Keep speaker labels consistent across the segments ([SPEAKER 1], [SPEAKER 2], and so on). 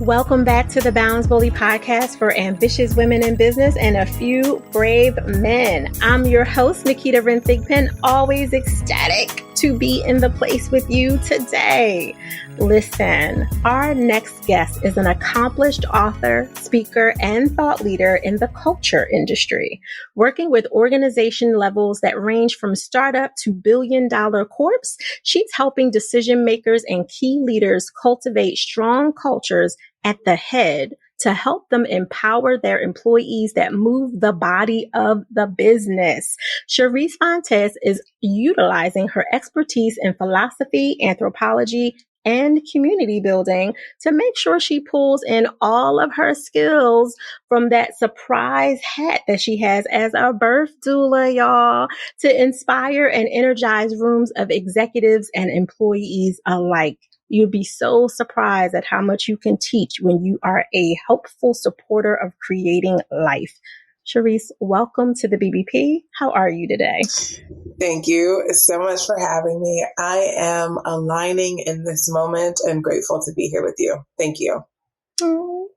[SPEAKER 1] Welcome back to the Balance Bully podcast for ambitious women in business and a few brave men. I'm your host, Naketa Ren Thigpen, always ecstatic to be in the place with you today. Listen, our next guest is an accomplished author, speaker, and thought leader in the culture industry, working with organization levels that range from startup to billion-dollar corps. She's helping decision makers and key leaders cultivate strong cultures at the head to help them empower their employees that move the body of the business. Charisse Fontes is utilizing her expertise in philosophy, anthropology, and community building to make sure she pulls in all of her skills from that surprise hat that she has as a birth doula, y'all, to inspire and energize rooms of executives and employees alike. You'd be so surprised at how much you can teach when you are a helpful supporter of creating life. Charisse, welcome to the BBP. How are you today?
[SPEAKER 2] Thank you so much for having me. I am aligning in this moment and grateful to be here with you. Thank you.
[SPEAKER 1] Oh,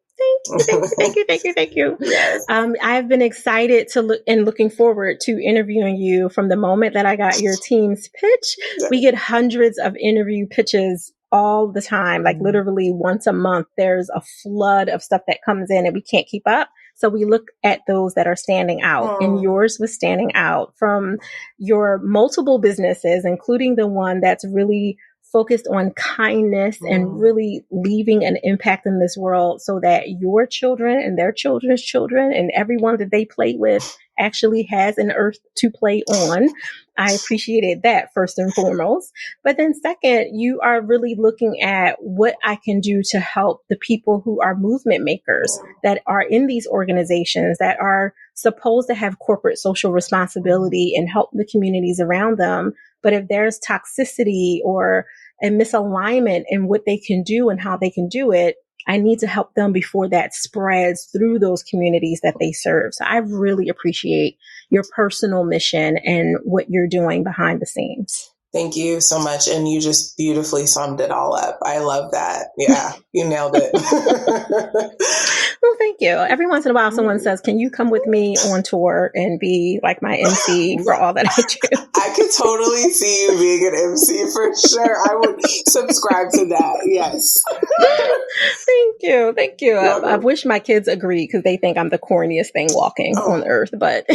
[SPEAKER 1] thank you.
[SPEAKER 2] Yes.
[SPEAKER 1] I've been excited to looking forward to interviewing you from the moment that I got your team's pitch. We get hundreds of interview pitches all the time, like literally once a month. There's a flood of stuff that comes in and we can't keep up. So we look at those that are standing out, and yours was standing out from your multiple businesses, including the one that's really focused on kindness and really leaving an impact in this world so that your children and their children's children and everyone that they play with actually has an earth to play on. I appreciated that first and foremost. But then second, you are really looking at what I can do to help the people who are movement makers that are in these organizations that are supposed to have corporate social responsibility and help the communities around them. But if there's toxicity or a misalignment in what they can do and how they can do it, I need to help them before that spreads through those communities that they serve. So I really appreciate your personal mission and what you're doing behind the scenes.
[SPEAKER 2] Thank you so much. And you just beautifully summed it all up. I love that. Yeah, you nailed it.
[SPEAKER 1] Well, thank you. Every once in a while, someone says, can you come with me on tour and be like my MC for all that I do?
[SPEAKER 2] I could totally see you being an MC for sure. I would subscribe to that. Yes.
[SPEAKER 1] Thank you. I wish my kids agreed because they think I'm the corniest thing walking on earth, but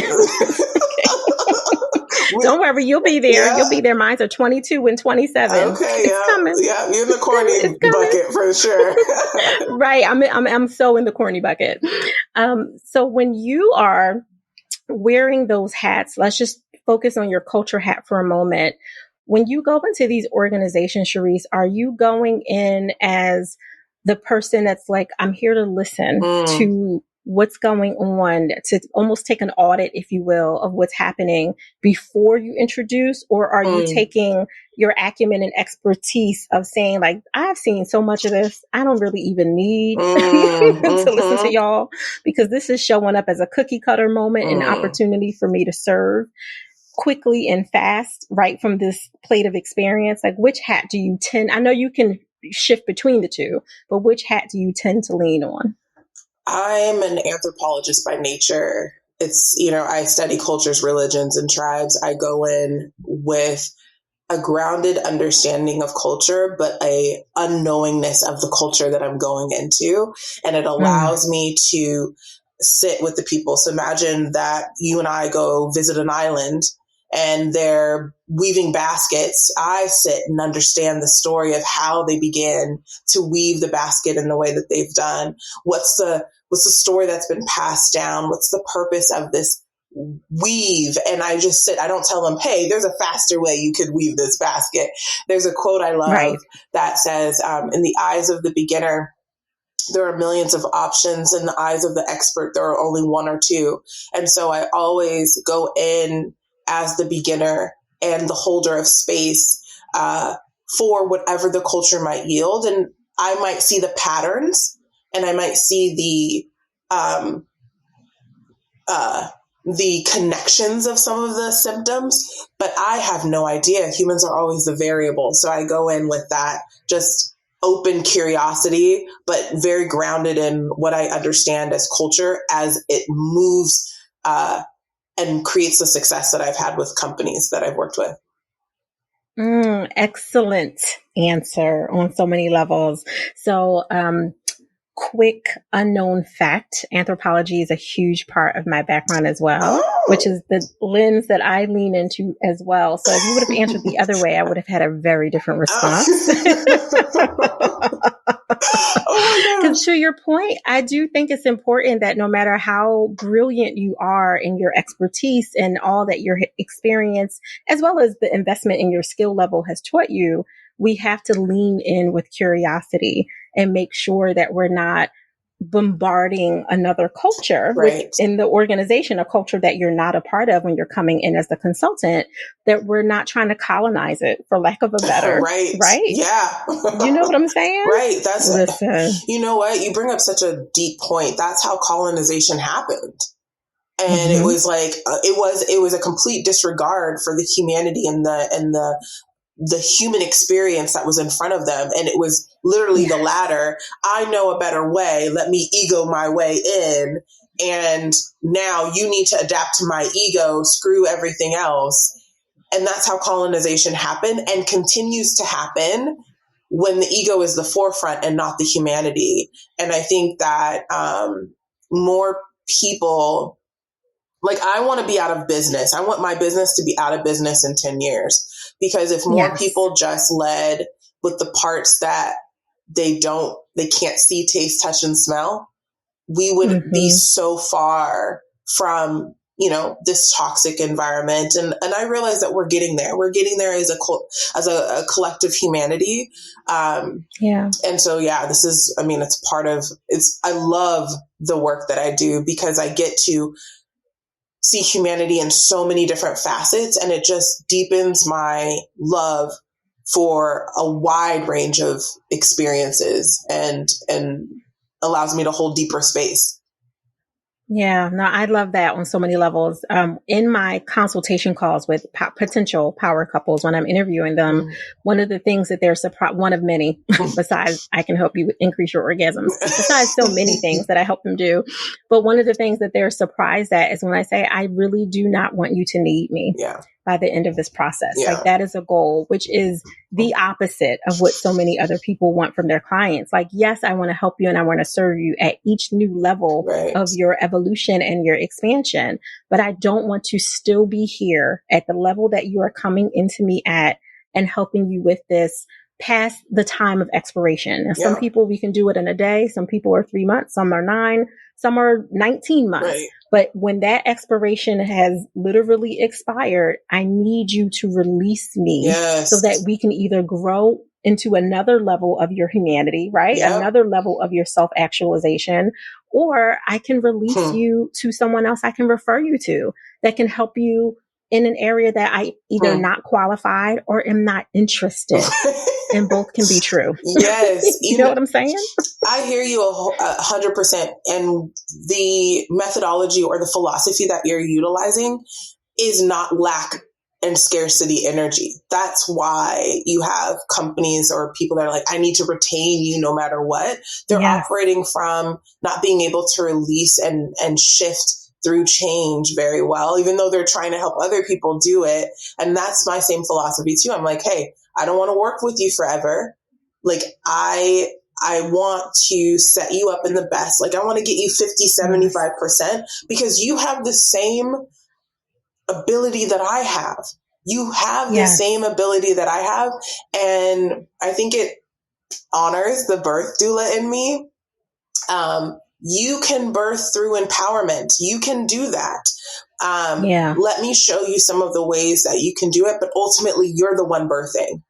[SPEAKER 1] don't worry, you'll be there. Yeah. You'll be there. Mine are 22 and 27.
[SPEAKER 2] Okay,
[SPEAKER 1] it's coming.
[SPEAKER 2] Yeah, you're in the corny bucket for sure.
[SPEAKER 1] Right, I'm so in the corny bucket. So when you are wearing those hats, let's just focus on your culture hat for a moment. When you go into these organizations, Charisse, are you going in as the person that's like, I'm here to listen to what's going on, to almost take an audit, if you will, of what's happening before you introduce? Or are you taking your acumen and expertise of saying, like, I've seen so much of this, I don't really even need to listen to y'all, because this is showing up as a cookie cutter moment, an opportunity for me to serve quickly and fast right from this plate of experience? Like, which hat do you tend, I know you can shift between the two, but which hat do you tend to lean on?
[SPEAKER 2] I'm an anthropologist by nature. It's, I study cultures, religions, and tribes. I go in with a grounded understanding of culture, but a unknowingness of the culture that I'm going into. And it allows me to sit with the people. So imagine that you and I go visit an island and they're weaving baskets. I sit and understand the story of how they began to weave the basket in the way that they've done. What's the story that's been passed down? What's the purpose of this weave? And I just sit, I don't tell them, hey, there's a faster way you could weave this basket. There's a quote I love that says, in the eyes of the beginner, there are millions of options. In the eyes of the expert, there are only one or two. And so I always go in as the beginner and the holder of space for whatever the culture might yield. And I might see the patterns and I might see the connections of some of the symptoms, but I have no idea. Humans are always the variable. So I go in with that just open curiosity, but very grounded in what I understand as culture as it moves and creates the success that I've had with companies that I've worked with.
[SPEAKER 1] Excellent answer on so many levels. So, quick unknown fact, anthropology is a huge part of my background as well, which is the lens that I lean into as well. So if you would have answered the other way, I would have had a very different response. Because to your point, I do think it's important that no matter how brilliant you are in your expertise and all that your experience, as well as the investment in your skill level has taught you, we have to lean in with curiosity and make sure that we're not bombarding another culture in the organization, a culture that you're not a part of when you're coming in as the consultant, that we're not trying to colonize it, for lack of a better. Right?
[SPEAKER 2] Yeah.
[SPEAKER 1] You know what I'm saying?
[SPEAKER 2] Right. You know what? You bring up such a deep point. That's how colonization happened. And it was like, it was a complete disregard for the humanity and the human experience that was in front of them. And it was literally the latter. I know a better way. Let me ego my way in. And now you need to adapt to my ego, screw everything else. And that's how colonization happened and continues to happen when the ego is the forefront and not the humanity. And I think that more people, like, I want to be out of business. I want my business to be out of business in 10 years. Because if more people just led with the parts that they can't see, taste, touch, and smell, we would be so far from, this toxic environment. And I realize that we're getting there. We're getting there as a collective humanity. And so, this is, it's part of, I love the work that I do because I get to see humanity in so many different facets, and it just deepens my love for a wide range of experiences and allows me to hold deeper space.
[SPEAKER 1] Yeah, no, I love that on so many levels. In my consultation calls with potential power couples, when I'm interviewing them, one of the things that they're surprised, one of many, besides I can help you increase your orgasms, besides so many things that I help them do. But one of the things that they're surprised at is when I say, I really do not want you to need me. By the end of this process. Like, that is a goal, which is the opposite of what so many other people want from their clients. Like, yes, I want to help you and I want to serve you at each new level of your evolution and your expansion, but I don't want to still be here at the level that you are coming into me at and helping you with this past the time of expiration. Now, some people, we can do it in a day. Some people are 3 months, some are 9, some are 19 months. But when that expiration has literally expired, I need you to release me so that we can either grow into another level of your humanity, right? Another level of your self-actualization, or I can release you to someone else I can refer you to that can help you in an area that I either not qualified or am not interested. And both can be true.
[SPEAKER 2] Yes.
[SPEAKER 1] You know what I'm saying?
[SPEAKER 2] I hear you 100%. And the methodology or the philosophy that you're utilizing is not lack and scarcity energy. That's why you have companies or people that are like, I need to retain you no matter what. They're operating from not being able to release and shift through change very well, even though they're trying to help other people do it. And that's my same philosophy too. I'm like, hey, I don't want to work with you forever. Like, I want to set you up in the best. Like, I want to get you 50, 75% because you have the same ability that I have. You have the same ability that I have. And I think it honors the birth doula in me. You can birth through empowerment. You can do that. Let me show you some of the ways that you can do it, but ultimately you're the one birthing.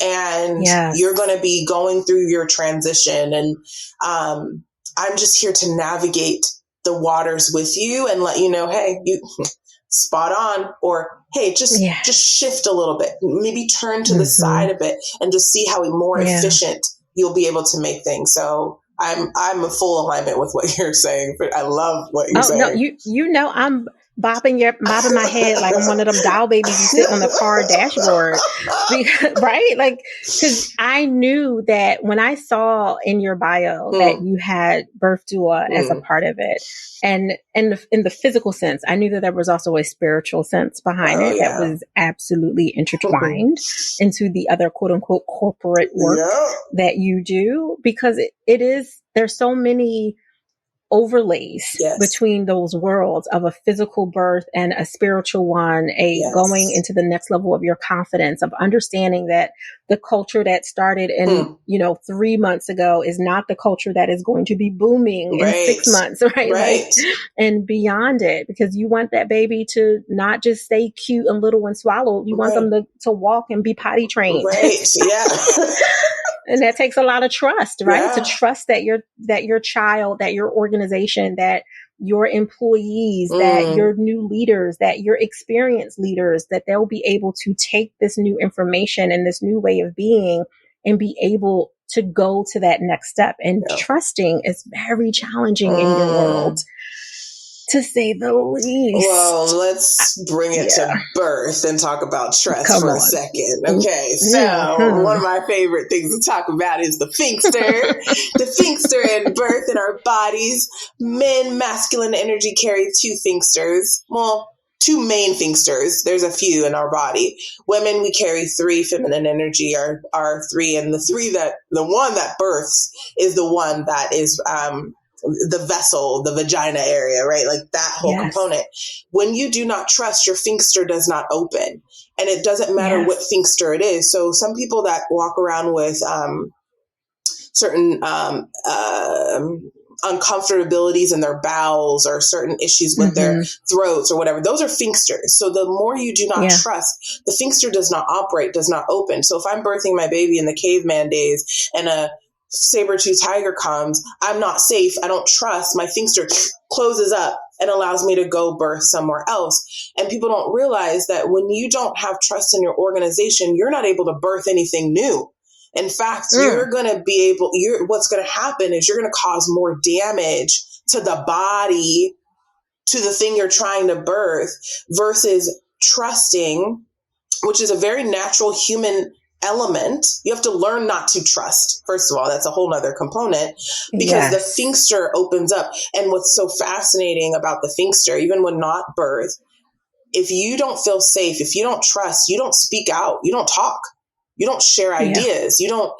[SPEAKER 2] And you're going to be going through your transition. And I'm just here to navigate the waters with you and let you know, hey, you spot on, or hey, just shift a little bit, maybe turn to the side a bit and just see how more efficient you'll be able to make things. So I'm in full alignment with what you're saying, but I love what you're saying.
[SPEAKER 1] No, you know, bobbing my head like I'm one of them doll babies you sit on the car dashboard. Right? Like, because I knew that when I saw in your bio that you had birth doula as a part of it, and in the physical sense, I knew that there was also a spiritual sense behind it that was absolutely intertwined into the other quote unquote corporate work that you do, because there's so many overlays between those worlds of a physical birth and a spiritual one, going into the next level of your confidence, of understanding that the culture that started in, 3 months ago is not the culture that is going to be booming in 6 months, right? Like, and beyond it, because you want that baby to not just stay cute and little and swallow. You want them to walk and be potty trained.
[SPEAKER 2] Right. Yeah.
[SPEAKER 1] And that takes a lot of trust, right? Yeah. To trust that your child, that your organization, that your employees, that your new leaders, that your experienced leaders, that they'll be able to take this new information and this new way of being and be able to go to that next step. And trusting is very challenging in your world, to say the least.
[SPEAKER 2] Well, let's bring it to birth and talk about trust for a second. Okay, so one of my favorite things to talk about is the Finkster. The Finkster in birth in our bodies. Men, masculine energy carry 2 Finksters. Well, 2 main Finksters. There's a few in our body. Women, we carry 3. Feminine energy are 3. And the one that births is the one that is the vessel, the vagina area, right? Like that whole component. When you do not trust, your Finkster does not open. And it doesn't matter what Finkster it is. So some people that walk around with certain uncomfortabilities in their bowels or certain issues with their throats or whatever, those are Finksters. So the more you do not trust, the Finkster does not operate, does not open. So if I'm birthing my baby in the caveman days and a saber-tooth tiger comes, I'm not safe, I don't trust, my Finkster closes up and allows me to go birth somewhere else. And people don't realize that when you don't have trust in your organization, you're not able to birth anything new. In fact, you're going to be able, what's going to happen is you're going to cause more damage to the body, to the thing you're trying to birth, versus trusting, which is a very natural human element. You have to learn not to trust. First of all, that's a whole nother component, because the Finkster opens up. And what's so fascinating about the Finkster, even when not birth, if you don't feel safe, if you don't trust, you don't speak out, you don't talk, you don't share ideas, you don't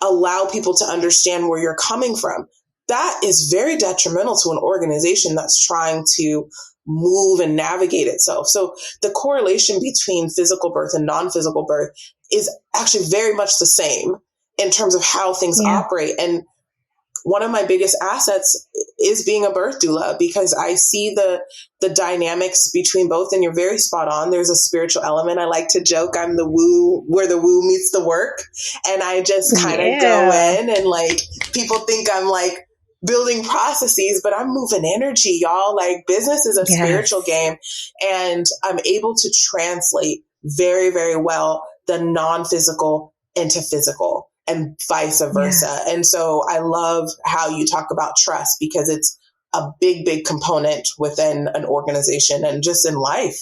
[SPEAKER 2] allow people to understand where you're coming from. That is very detrimental to an organization that's trying to move and navigate itself. So the correlation between physical birth and non-physical birth is actually very much the same in terms of how things operate. And one of my biggest assets is being a birth doula, because I see the dynamics between both, and you're very spot on. There's a spiritual element. I like to joke I'm the woo, where the woo meets the work. And I just kind of go in, and like people think I'm like building processes, but I'm moving energy, y'all. Like business is a spiritual game, and I'm able to translate very, very well the non-physical into physical and vice versa. And so I love how you talk about trust, because it's a big, big component within an organization and just in life.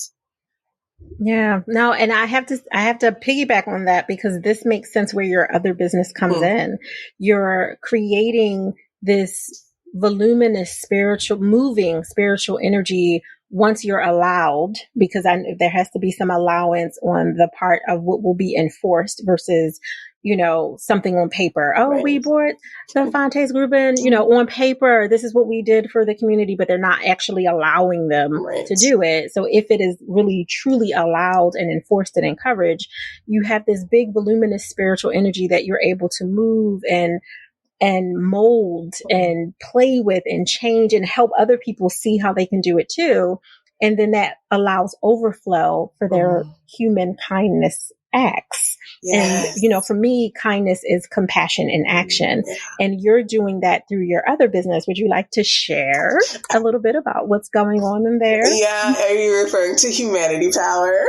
[SPEAKER 1] Yeah, no, and I have to piggyback on that, because this makes sense where your other business comes in. You're creating this voluminous moving spiritual energy once you're allowed, because there has to be some allowance on the part of what will be enforced versus, something on paper. Oh, we brought the Fontes group in, on paper, this is what we did for the community, but they're not actually allowing them to do it. So if it is really truly allowed and enforced and encouraged, you have this big voluminous spiritual energy that you're able to move and mold and play with and change and help other people see how they can do it too. And then that allows overflow for their human kindness acts. And, for me, kindness is compassion in action. And you're doing that through your other business. Would you like to share a little bit about what's going on in there?
[SPEAKER 2] Yeah. Are you referring to Humanity Power?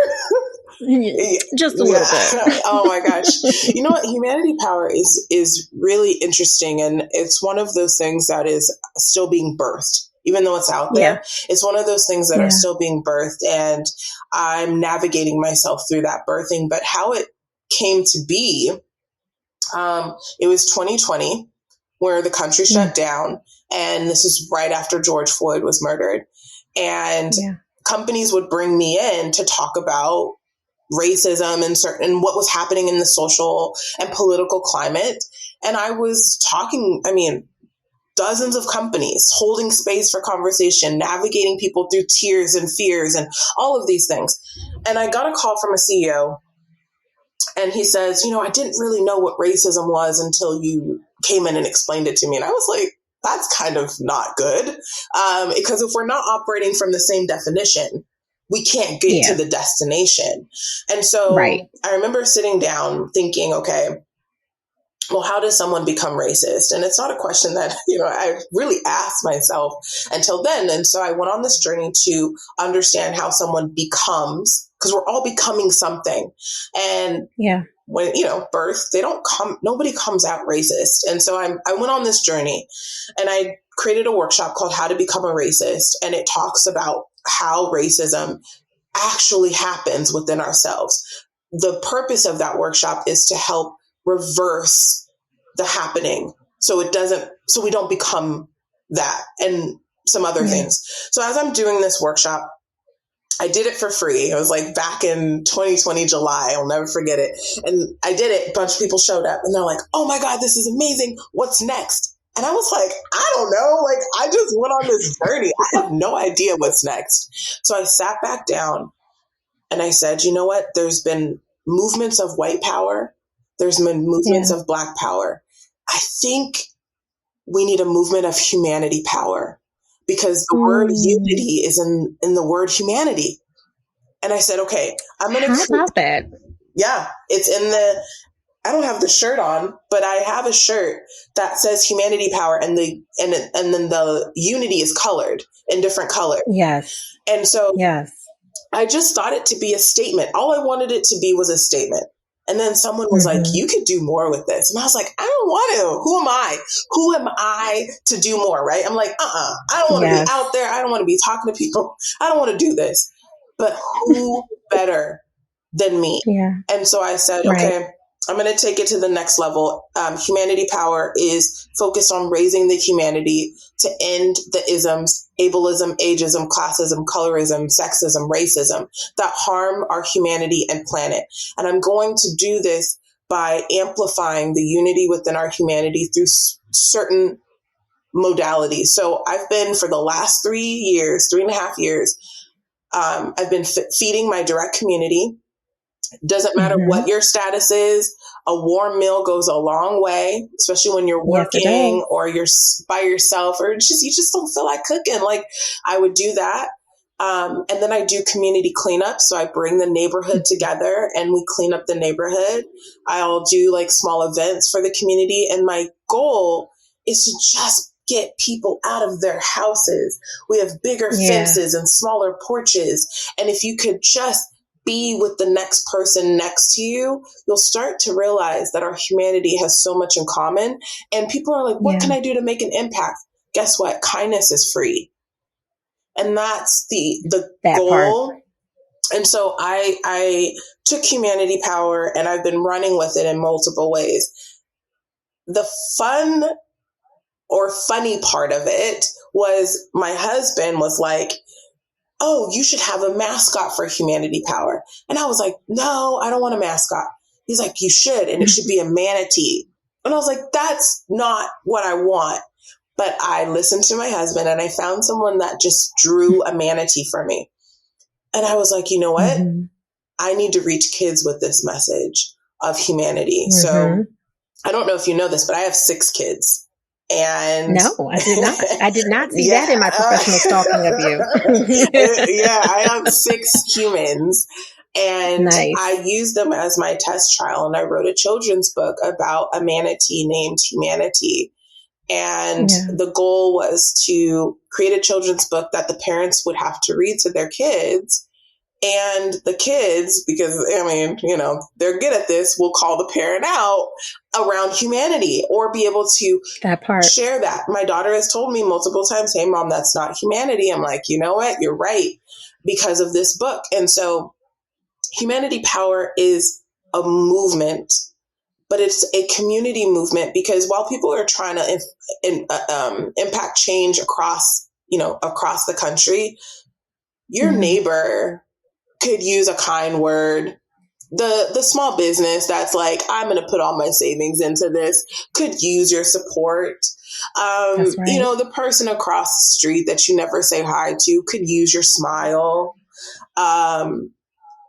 [SPEAKER 1] Just a little bit.
[SPEAKER 2] Oh my gosh. You know what? Humanity Power is really interesting. And it's one of those things that is still being birthed. even though it's out
[SPEAKER 1] Yeah.
[SPEAKER 2] there. It's one of those things that
[SPEAKER 1] Yeah.
[SPEAKER 2] are still being birthed, and I'm navigating myself through that birthing. But how it came to be, it was 2020 where the country shut down, and this is right after George Floyd was murdered. And companies would bring me in to talk about racism and what was happening in the social and political climate. And I was talking, dozens of companies holding space for conversation, navigating people through tears and fears and all of these things. And I got a call from a CEO, and he says, I didn't really know what racism was until you came in and explained it to me. And I was like, that's kind of not good. Because if we're not operating from the same definition, we can't get to the destination. And so I remember sitting down thinking, okay, well, how does someone become racist? And it's not a question that, I really asked myself until then. And so I went on this journey to understand how someone becomes, because we're all becoming something. And when, birth, nobody comes out racist. And so I went on this journey, and I created a workshop called How to Become a Racist. And it talks about how racism actually happens within ourselves. The purpose of that workshop is to help reverse the happening so we don't become that and some other things. So as I'm doing this workshop, I did it for free. It was like back in 2020, July. I'll never forget it. And I did it. A bunch of people showed up, and they're like, oh my God, this is amazing. What's next? And I was like, I don't know. Like, I just went on this journey. I have no idea what's next. So I sat back down and I said, you know what? There's been movements of white power. There's been movements of Black power. I think we need a movement of humanity power, because the word unity is in the word humanity. And I said, okay, I'm going to...
[SPEAKER 1] How about that?
[SPEAKER 2] Yeah, it's in I don't have the shirt on, but I have a shirt that says humanity power, and then the unity is colored in different colors.
[SPEAKER 1] Yes.
[SPEAKER 2] And so I just thought it to be a statement. All I wanted it to be was a statement. And then someone was like, you could do more with this. And I was like, I don't want to. Who am I? Who am I to do more? Right. I'm like, I don't want to be out there. I don't want to be talking to people. I don't want to do this. But who better than me? Yeah. And so I said, okay, I'm going to take it to the next level. Humanity power is focused on raising the humanity to end the isms, ableism, ageism, classism, colorism, sexism, racism that harm our humanity and planet. And I'm going to do this by amplifying the unity within our humanity through certain modalities. So I've been, for the last 3.5 years, I've been feeding my direct community. Doesn't matter what your status is. A warm meal goes a long way, especially when you're working or you're by yourself, or you just don't feel like cooking. Like, I would do that. And then I do community cleanup. So I bring the neighborhood together and we clean up the neighborhood. I'll do like small events for the community. And my goal is to just get people out of their houses. We have bigger fences and smaller porches. And if you could just be with the next person next to you, you'll start to realize that our humanity has so much in common. And people are like, what can I do to make an impact? Guess what? Kindness is free. And that's the goal. Part. And so I took humanity power, and I've been running with it in multiple ways. The fun or funny part of it was my husband was like, oh, you should have a mascot for humanity power. And I was like, no, I don't want a mascot. He's like, you should. And it should be a manatee. And I was like, that's not what I want. But I listened to my husband, and I found someone that just drew a manatee for me. And I was like, you know what? I need to reach kids with this message of humanity. So I don't know if you know this, but I have 6 kids. And
[SPEAKER 1] no, I did not. I did not see that in my professional stalking of you.
[SPEAKER 2] I have 6 humans, and I used them as my test trial. And I wrote a children's book about a manatee named Humanity. And the goal was to create a children's book that the parents would have to read to their kids. And the kids, because I mean, you know, they're good at this, will call the parent out around humanity or be able to share that. My daughter has told me multiple times, hey, Mom, that's not humanity. I'm like, you know what? You're right, because of this book. And so Humanity Power is a movement, but it's a community movement, because while people are trying to impact change across the country, your neighbor could use a kind word. The small business that's like, I'm going to put all my savings into this, could use your support.
[SPEAKER 1] That's right.
[SPEAKER 2] You know, the person across the street that you never say hi to could use your smile. And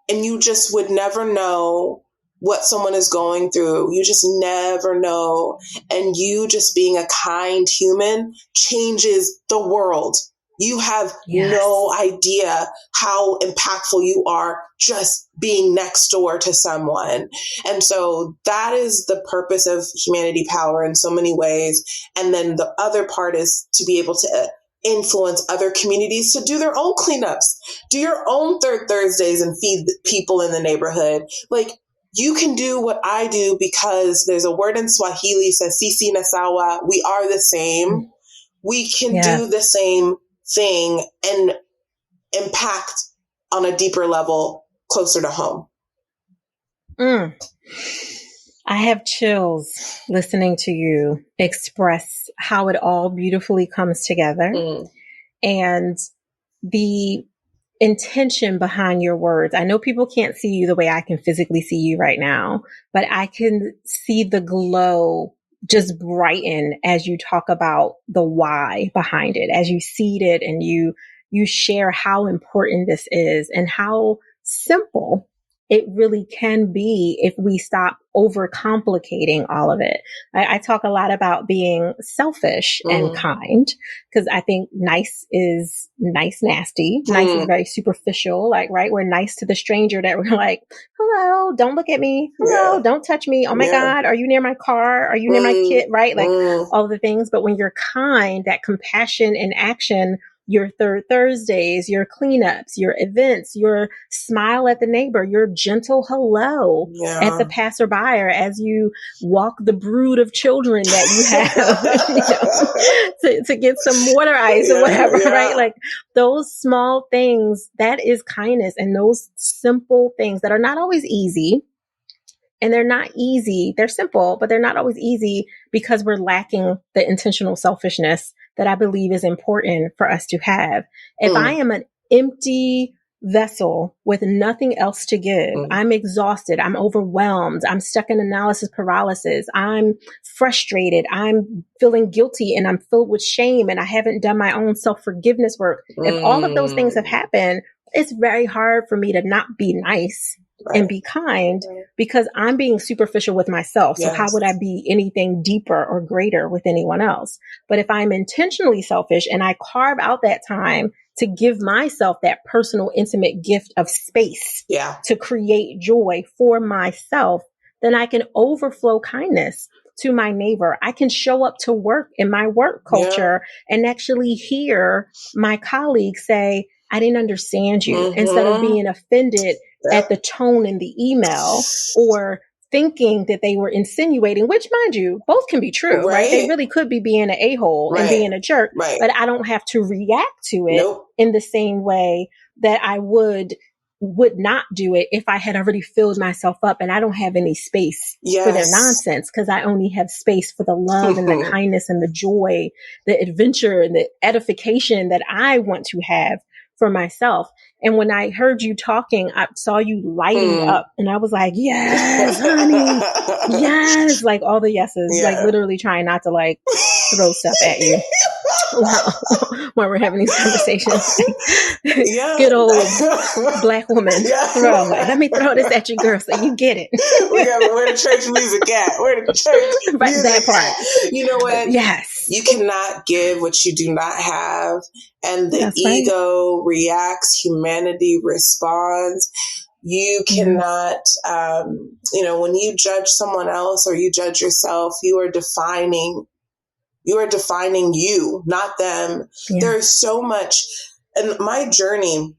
[SPEAKER 2] you just would never know what someone is going through. You just never know. And you just being a kind human changes the world. You have no idea how impactful you are just being next door to someone. And so that is the purpose of Humanity Power in so many ways. And then the other part is to be able to influence other communities to do their own cleanups, do your own Third Thursdays and feed people in the neighborhood. Like, you can do what I do, because there's a word in Swahili says, Sisi na sawa, we are the same. We can do the same thing and impact on a deeper level closer to home.
[SPEAKER 1] I have chills listening to you express how it all beautifully comes together and the intention behind your words. I know people can't see you the way I can physically see you right now, but I can see the glow just brighten as you talk about the why behind it, as you seed it and you share how important this is and how simple it really can be if we stop overcomplicating all of it. I talk a lot about being selfish and kind, because I think nice is nice, nasty. Nice is very superficial. Like, right, we're nice to the stranger that we're like, hello, don't look at me. Hello, don't touch me. Oh my God, are you near my car? Are you near my kid? Right? Like all the things. But when you're kind, that compassion in action, your Third Thursdays, your cleanups, your events, your smile at the neighbor, your gentle hello at the passerby, or as you walk the brood of children that you have to get some water ice or whatever, right? Like those small things, that is kindness. And those simple things that are not always easy. And they're not easy. They're simple, but they're not always easy because we're lacking the intentional selfishness that I believe is important for us to have. If I am an empty vessel with nothing else to give, I'm exhausted, I'm overwhelmed, I'm stuck in analysis paralysis, I'm frustrated, I'm feeling guilty, and I'm filled with shame, and I haven't done my own self-forgiveness work. If all of those things have happened, it's very hard for me to not be nice and be kind, because I'm being superficial with myself. So how would I be anything deeper or greater with anyone else? But if I'm intentionally selfish and I carve out that time to give myself that personal, intimate gift of space to create joy for myself, then I can overflow kindness to my neighbor. I can show up to work in my work culture and actually hear my colleagues say, I didn't understand you, instead of being offended at the tone in the email or thinking that they were insinuating, which, mind you, both can be true, right? They really could be being an a-hole and being a jerk, but I don't have to react to it in the same way that I would not do it if I had already filled myself up and I don't have any space for their nonsense, because I only have space for the love and the kindness and the joy, the adventure and the edification that I want to have for myself. And when I heard you talking, I saw you lighting up and I was like, yes, honey, yes, like all the yeses, like literally trying not to like throw stuff at you while we're having these conversations. Good old Black woman throw. Like, let me throw this at you, girl, so you get it.
[SPEAKER 2] Where the church music at? Where the church music
[SPEAKER 1] that part
[SPEAKER 2] at? You know what?
[SPEAKER 1] Yes.
[SPEAKER 2] You cannot give what you do not have. And the ego reacts, humanity responds. You cannot, when you judge someone else or you judge yourself, you are defining you, not them. There's so much. And my journey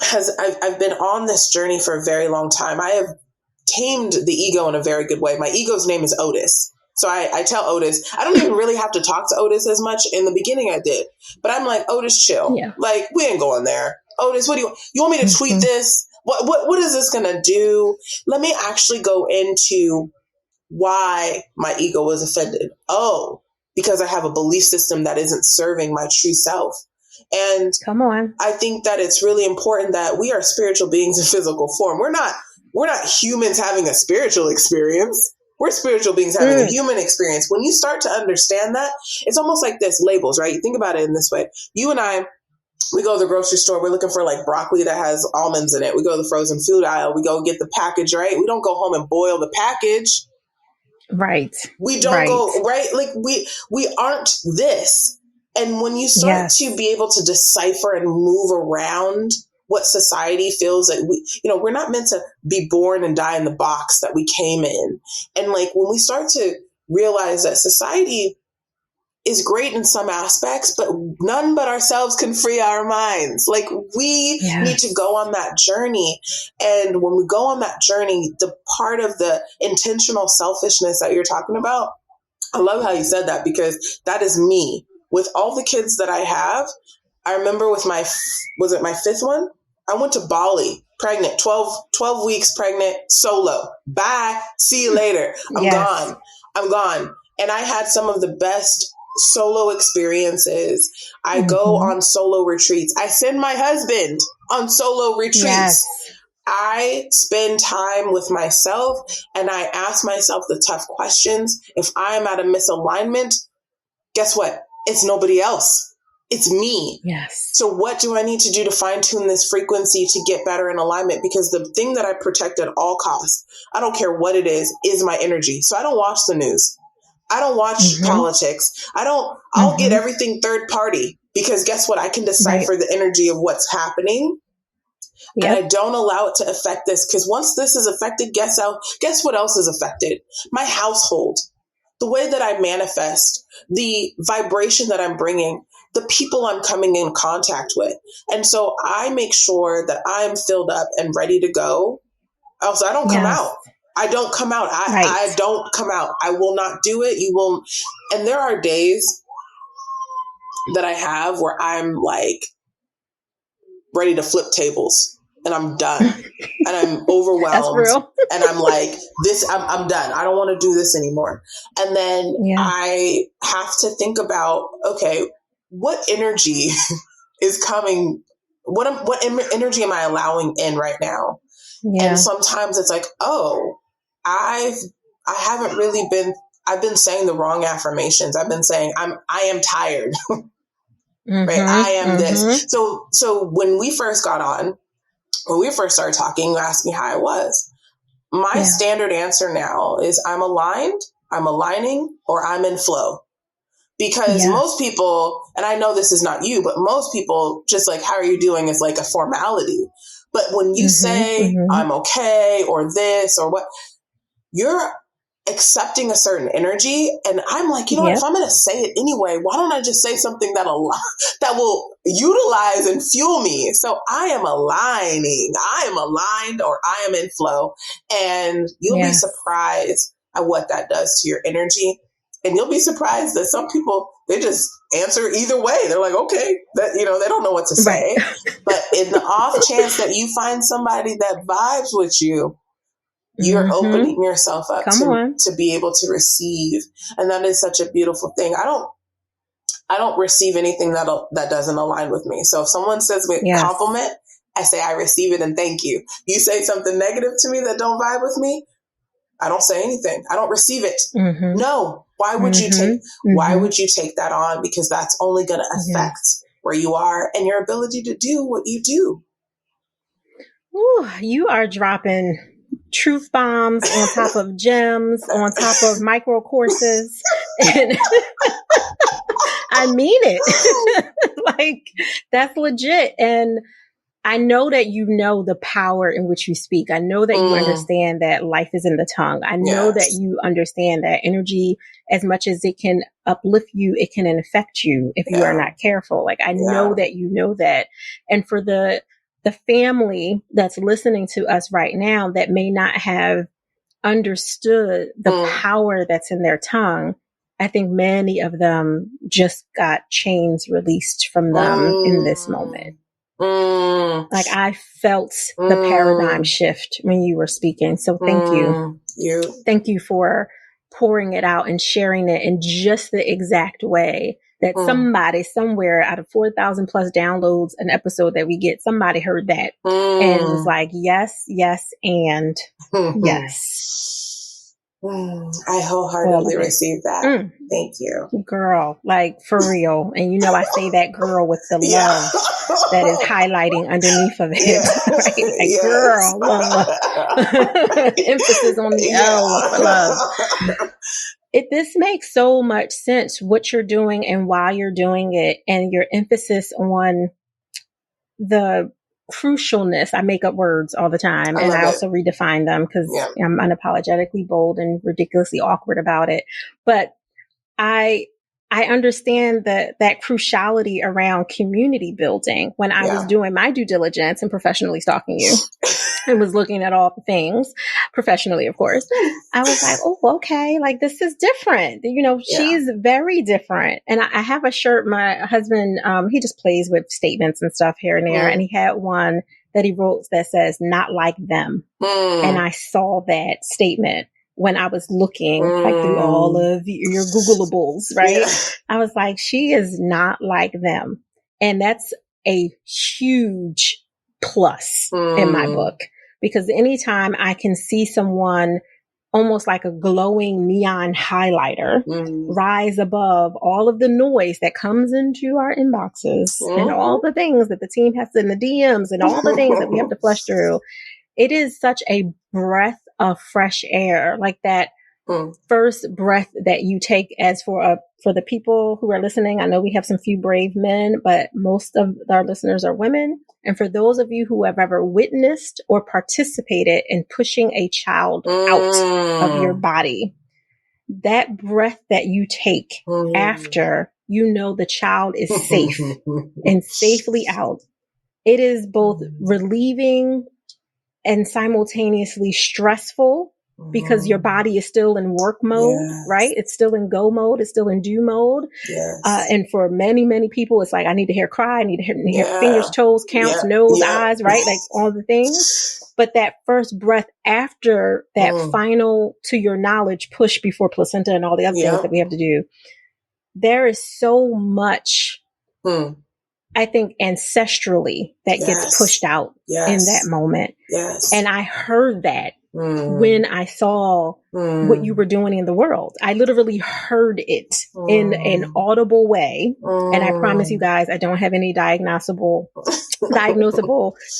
[SPEAKER 2] I've been on this journey for a very long time. I have tamed the ego in a very good way. My ego's name is Otis. So I tell Otis, I don't even really have to talk to Otis as much. In the beginning I did, but I'm like, Otis, chill.
[SPEAKER 1] Yeah.
[SPEAKER 2] Like, we ain't going there. Otis, what do you want me to tweet this? What is this going to do? Let me actually go into why my ego was offended. Oh, because I have a belief system that isn't serving my true self. And
[SPEAKER 1] come on,
[SPEAKER 2] I think that it's really important that we are spiritual beings in physical form. We're not humans having a spiritual experience. We're spiritual beings having a human experience. When you start to understand that, it's almost like this labels, right? You think about it in this way. You and I, we go to the grocery store. We're looking for like broccoli that has almonds in it. We go to the frozen food aisle. We go get the package, right? We don't go home and boil the package.
[SPEAKER 1] Right.
[SPEAKER 2] We don't go, right? Like we aren't this. And when you start to be able to decipher and move around what society feels like, we're not meant to be born and die in the box that we came in. And like, when we start to realize that society is great in some aspects, but none but ourselves can free our minds. Like, we need to go on that journey. And when we go on that journey, the part of the intentional selfishness that you're talking about, I love how you said that, because that is me. With all the kids that I have, I remember with was it my fifth one? I went to Bali, pregnant, 12 weeks pregnant, solo. Bye. See you later. I'm gone. And I had some of the best solo experiences. I go on solo retreats. I send my husband on solo retreats. I spend time with myself and I ask myself the tough questions. If I'm at a misalignment, guess what? It's nobody else. It's me.
[SPEAKER 1] Yes.
[SPEAKER 2] So what do I need to do to fine tune this frequency to get better in alignment? Because the thing that I protect at all costs, I don't care what it is my energy. So I don't watch the news. I don't watch politics. I'll get everything third party, because guess what? I can decipher the energy of what's happening. And I don't allow it to affect this, because once this is affected, guess what else is affected? My household, the way that I manifest, the vibration that I'm bringing, the people I'm coming in contact with. And so I make sure that I'm filled up and ready to go. Also, I don't come out. I don't come out. I don't come out. I will not do it. You won't. And there are days that I have where I'm like ready to flip tables and I'm done and I'm overwhelmed.
[SPEAKER 1] That's real.
[SPEAKER 2] And I'm like, I'm done. I don't want to do this anymore. And then I have to think about, okay, what energy is coming? What energy am I allowing in right now? Yeah. And sometimes it's like, oh, I've been saying the wrong affirmations. I've been saying I am tired. Right. I am this. So when we first started talking, you asked me how I was. My standard answer now is I'm aligned, I'm aligning, or I'm in flow. Because most people, and I know this is not you, but most people just like, how are you doing is like a formality. But when you say I'm okay, or this, or what, you're accepting a certain energy. And I'm like, you know what, if I'm going to say it anyway, why don't I just say something that will utilize and fuel me? So I am aligning, I am aligned, or I am in flow. And you'll be surprised at what that does to your energy. And you'll be surprised that some people, they just answer either way. They're like, okay, that, they don't know what to say. But in the off chance that you find somebody that vibes with you, you're opening yourself up to be able to receive. And that is such a beautiful thing. I don't receive anything that doesn't align with me. So if someone says me a compliment, I say, I receive it and thank you. You say something negative to me that don't vibe with me, I don't say anything. I don't receive it. No. Why would you take that on? Because that's only going to affect where you are and your ability to do what you do.
[SPEAKER 1] Ooh, you are dropping truth bombs on top of gems, on top of micro courses. And I mean it. Like, that's legit. And I know that you know the power in which you speak. I know that you understand that life is in the tongue. I know that you understand that energy, as much as it can uplift you, it can infect you if you are not careful. Like, I know that you know that. And for the the family that's listening to us right now that may not have understood the power that's in their tongue, I think many of them just got chains released from them in this moment. Like I felt the paradigm shift when you were speaking. So thank you. Thank you for pouring it out and sharing it in just the exact way that somebody somewhere out of 4,000 plus downloads an episode that we get, somebody heard that and was like, yes, yes, and yes.
[SPEAKER 2] I wholeheartedly receive that. Thank you.
[SPEAKER 1] Girl, like for real. And you know, I say that girl with the love that is highlighting underneath of it. Right? Like, girl, love. Emphasis on the L for love. This makes so much sense what you're doing and why you're doing it, and your emphasis on the crucialness. I make up words all the time, and I also redefine them because I'm unapologetically bold and ridiculously awkward about it. But I understand that cruciality around community building. When I was doing my due diligence and professionally stalking you and was looking at all the things professionally, of course, I was like, oh, okay, like this is different. You know, she's very different. And I have a shirt, my husband, he just plays with statements and stuff here and there. And he had one that he wrote that says, not like them. And I saw that statement when I was looking like through all of your Googleables, right? Yeah. I was like, she is not like them. And that's a huge plus in my book, because anytime I can see someone almost like a glowing neon highlighter rise above all of the noise that comes into our inboxes and all the things that the team has in the DMs and all the things that we have to flush through, it is such a breath of fresh air, like that first breath that you take. As for the people who are listening, I know we have some few brave men, but most of our listeners are women. And for those of you who have ever witnessed or participated in pushing a child out of your body, that breath that you take after you know the child is safe and safely out, it is both relieving and simultaneously stressful because your body is still in work mode, right? It's still in go mode. It's still in do mode. And for many, many people, it's like, I need to hear cry. I need to hear fingers, toes, counts, nose, eyes, right? Like all the things. But that first breath after that final, to your knowledge, push before placenta and all the other things that we have to do, there is so much, I think, ancestrally that gets pushed out in that moment. And I heard that when I saw what you were doing in the world. I literally heard it in an audible way. And I promise you guys, I don't have any diagnosable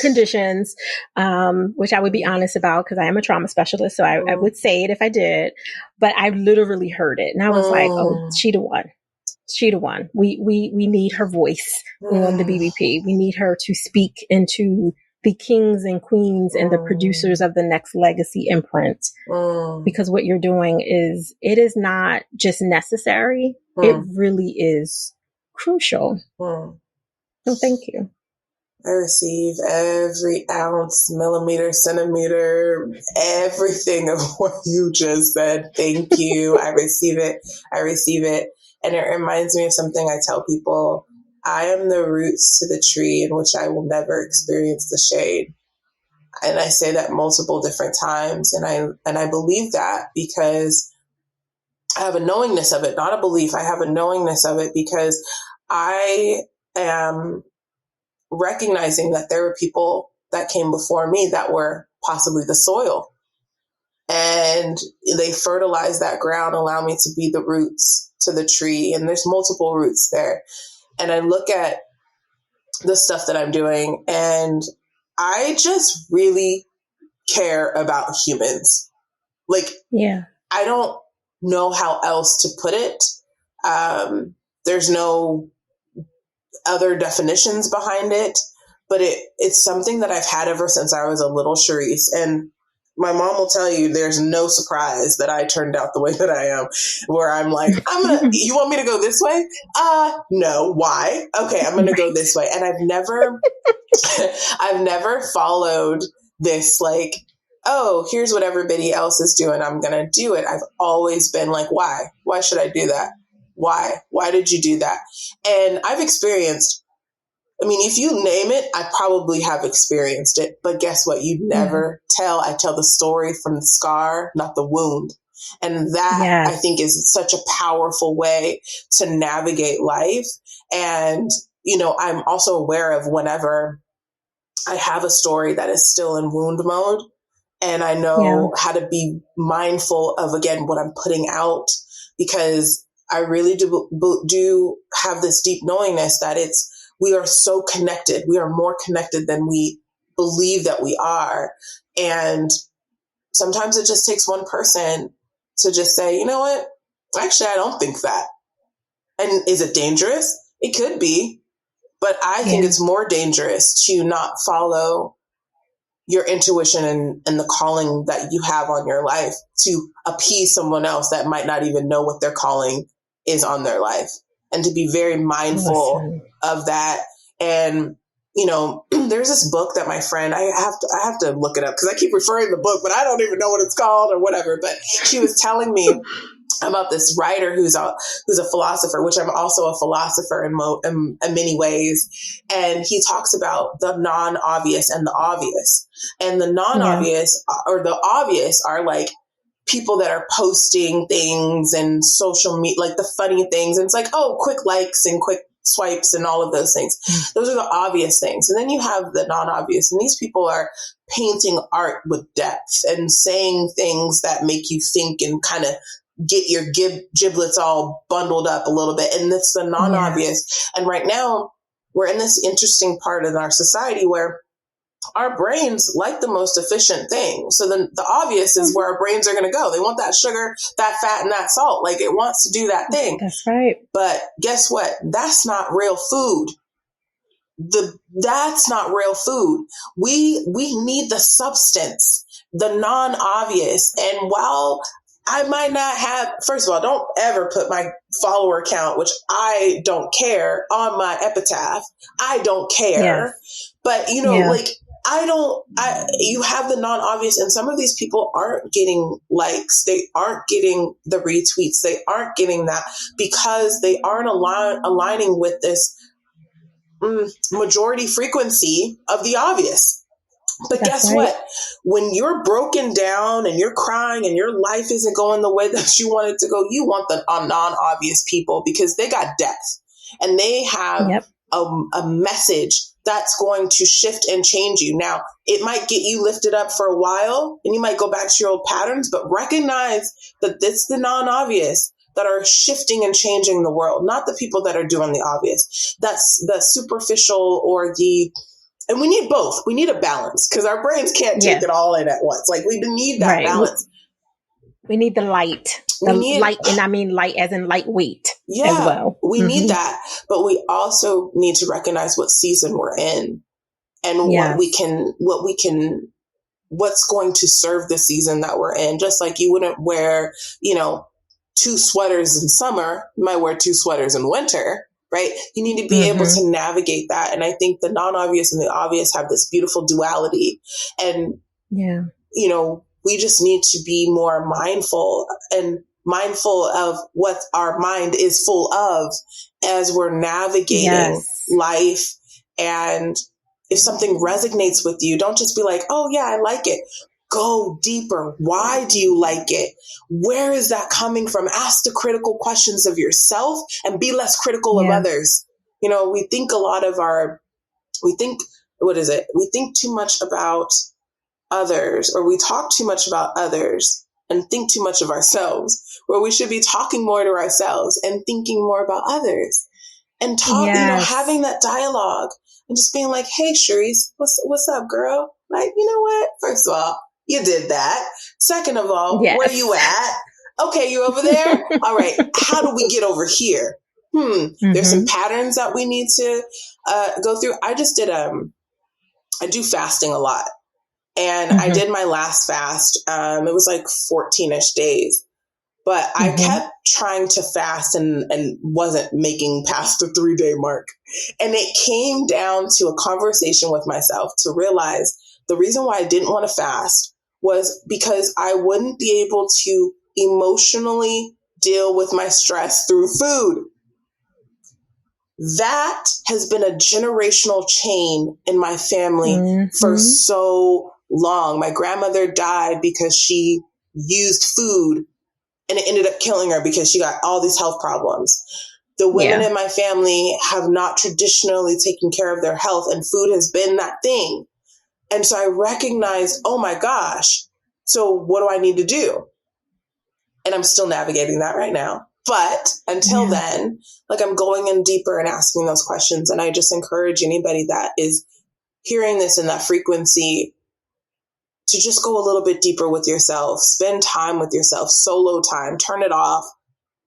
[SPEAKER 1] conditions, which I would be honest about because I am a trauma specialist. So I would say it if I did, but I literally heard it. And I was like, oh, she the one. She the one. We need her voice on the BBP. We need her to speak into the kings and queens and the producers of the next legacy imprint. Because what you're doing it is not just necessary. It really is crucial. So thank you.
[SPEAKER 2] I receive every ounce, millimeter, centimeter, everything of what you just said. Thank you. I receive it. And it reminds me of something I tell people. I am the roots to the tree in which I will never experience the shade. And I say that multiple different times. And I believe that because I have a knowingness of it, not a belief. I have a knowingness of it because I am recognizing that there were people that came before me that were possibly the soil. And they fertilize that ground, allow me to be the roots to the tree. And there's multiple roots there. And I look at the stuff that I'm doing and I just really care about humans. Like, I don't know how else to put it. There's no other definitions behind it, but it's something that I've had ever since I was a little Charisse. And my mom will tell you there's no surprise that I turned out the way that I am, where I'm like, you want me to go this way? No. Why? Okay, I'm going to go this way. And I've never I've never followed this like, oh, here's what everybody else is doing, I'm going to do it. I've always been like, why? Why should I do that? Why? Why did you do that? And I've experienced, I mean, if you name it, I probably have experienced it. But guess what? You never tell. I tell the story from the scar, not the wound. And that I think is such a powerful way to navigate life. And, you know, I'm also aware of whenever I have a story that is still in wound mode, and I know how to be mindful of, again, what I'm putting out, because I really do have this deep knowingness that we are so connected. We are more connected than we believe that we are. And sometimes it just takes one person to just say, you know what? Actually, I don't think that. And is it dangerous? It could be. But I think it's more dangerous to not follow your intuition and the calling that you have on your life to appease someone else that might not even know what their calling is on their life, and to be very mindful of that. And, you know, there's this book that my friend, I have to look it up because I keep referring to the book, but I don't even know what it's called or whatever. But she was telling me about this writer who's a philosopher, which I'm also a philosopher in many ways. And he talks about the non-obvious and the obvious. And the non-obvious or the obvious are like people that are posting things and social media, like the funny things. And it's like, oh, quick likes and quick swipes and all of those things. Those are the obvious things. And then you have the non-obvious. And these people are painting art with depth and saying things that make you think and kind of get your giblets all bundled up a little bit. And it's the non-obvious. And right now we're in this interesting part of our society where our brains like the most efficient thing. So then the obvious is where our brains are going to go. They want that sugar, that fat, and that salt. Like it wants to do that thing.
[SPEAKER 1] That's right.
[SPEAKER 2] But guess what? That's not real food. That's not real food. We need the substance, the non-obvious. And while I might not have, first of all, don't ever put my follower count, which I don't care, on my epitaph. I don't care. But, you know, like, you have the non-obvious, and some of these people aren't getting likes. They aren't getting the retweets. They aren't getting that because they aren't aligning with this majority frequency of the obvious. But guess what? When you're broken down and you're crying and your life isn't going the way that you want it to go, you want the non-obvious people because they got depth and they have a message that's going to shift and change you. Now, it might get you lifted up for a while and you might go back to your old patterns, but recognize that it's the non-obvious that are shifting and changing the world, not the people that are doing the obvious. That's the superficial or and we need both. We need a balance because our brains can't take it all in at once. Like we need that balance.
[SPEAKER 1] We need the light. Light, and I mean light as in lightweight as well.
[SPEAKER 2] We need that. But we also need to recognize what season we're in and what's going to serve the season that we're in. Just like you wouldn't wear, you know, 2 sweaters in summer, you might wear 2 sweaters in winter. Right? You need to be able to navigate that. And I think the non-obvious and the obvious have this beautiful duality. And, you know, we just need to be more mindful of what our mind is full of as we're navigating life. And if something resonates with you, don't just be like, oh yeah, I like it. Go deeper. Why do you like it? Where is that coming from? Ask the critical questions of yourself and be less critical of others. You know, we think we think too much about others, or we talk too much about others and think too much of ourselves, where we should be talking more to ourselves and thinking more about others and having that dialogue and just being like, hey, Charisse, what's up, girl? Like, you know what? First of all, you did that. Second of all, where you at? Okay, you over there? All right. How do we get over here? There's some patterns that we need to go through. I just did, I do fasting a lot. And I did my last fast. It was like 14-ish days. But I kept trying to fast and wasn't making past the 3-day mark. And it came down to a conversation with myself to realize the reason why I didn't want to fast was because I wouldn't be able to emotionally deal with my stress through food. That has been a generational chain in my family for so long. My grandmother died because she used food, and it ended up killing her because she got all these health problems. The women in my family have not traditionally taken care of their health, and food has been that thing. And so I recognized, oh my gosh, so what do I need to do? And I'm still navigating that right now. But until then, like, I'm going in deeper and asking those questions. And I just encourage anybody that is hearing this in that frequency to just go a little bit deeper with yourself, spend time with yourself, solo time, turn it off,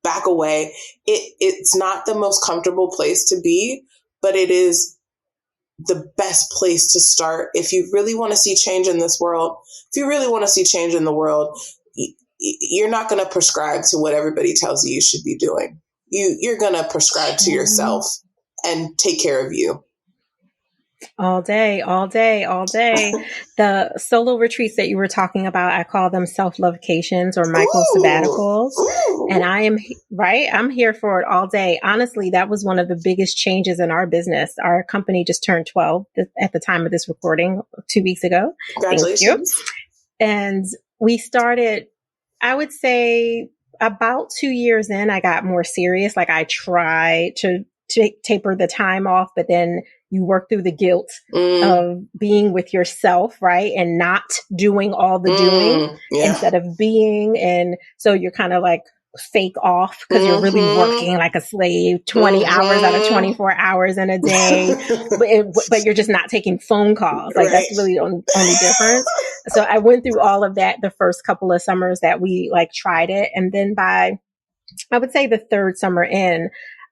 [SPEAKER 2] back away. It's not the most comfortable place to be, but it is the best place to start. If you really want to see change in this world, if you really want to see change in the world, you're not going to prescribe to what everybody tells you should be doing. You're going to prescribe to yourself and take care of you.
[SPEAKER 1] All day, all day, all day. The solo retreats that you were talking about, I call them self-lovacations or micro sabbaticals. And I am, right? I'm here for it all day. Honestly, that was one of the biggest changes in our business. Our company just turned 12 at the time of this recording 2 weeks ago.
[SPEAKER 2] Congratulations.
[SPEAKER 1] Thank you. And we started, I would say about 2 years in, I got more serious. Like, I tried to taper the time off, but then you work through the guilt of being with yourself, right? And not doing all the doing instead of being. And so you're kind of like fake off because you're really working like a slave, 20 hours out of 24 hours in a day, but you're just not taking phone calls. Like, that's really the only difference. So I went through all of that the first couple of summers that we like tried it. And then by, I would say the third summer in,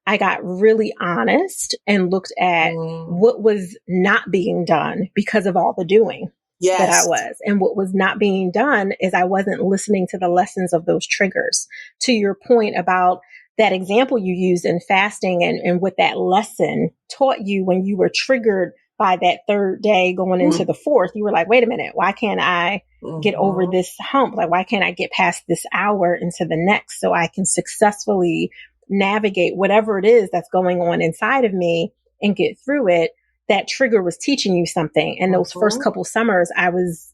[SPEAKER 1] I got really honest and looked at what was not being done because of all the doing that I was. And what was not being done is I wasn't listening to the lessons of those triggers. To your point about that example you used in fasting and what that lesson taught you when you were triggered by that third day going into the fourth, you were like, wait a minute, why can't I get over this hump? Like, why can't I get past this hour into the next so I can successfully navigate whatever it is that's going on inside of me and get through it? That trigger was teaching you something. And those first couple summers, I was,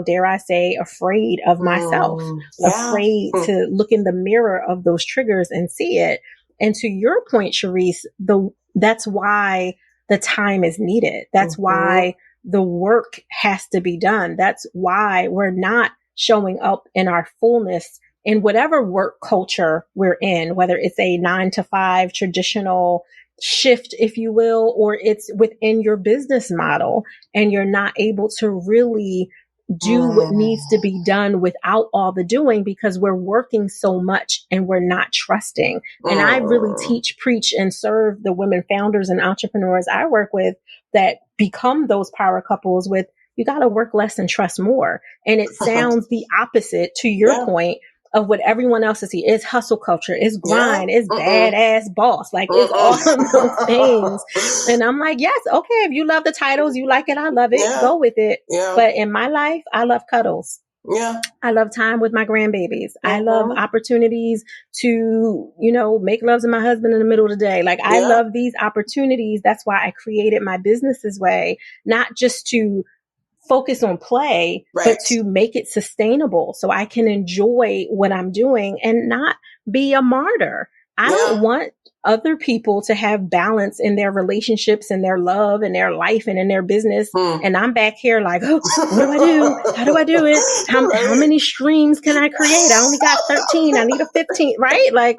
[SPEAKER 1] dare I say, afraid of myself, afraid to look in the mirror of those triggers and see it. And to your point, Charisse, that's why the time is needed. That's why the work has to be done. That's why we're not showing up in our fullness in whatever work culture we're in, whether it's a 9-to-5 traditional shift, if you will, or it's within your business model and you're not able to really do what needs to be done without all the doing because we're working so much and we're not trusting. And I really teach, preach, and serve the women founders and entrepreneurs I work with that become those power couples with, you got to work less and trust more. And it sounds the opposite to your point of what everyone else is here. It's hustle culture, it's grind, it's badass boss. Like, it's all of those things. And I'm like, yes, okay, if you love the titles, you like it, I love it, go with it. But in my life, I love cuddles. I love time with my grandbabies. I love opportunities to, make love to my husband in the middle of the day. Like, I love these opportunities. That's why I created my business this way, not just to focus on play, but to make it sustainable so I can enjoy what I'm doing and not be a martyr. I don't want other people to have balance in their relationships and their love and their life and in their business. And I'm back here like, oh, what do I do? How do I do it? How many streams can I create? I only got 13. I need a 15, right? Like,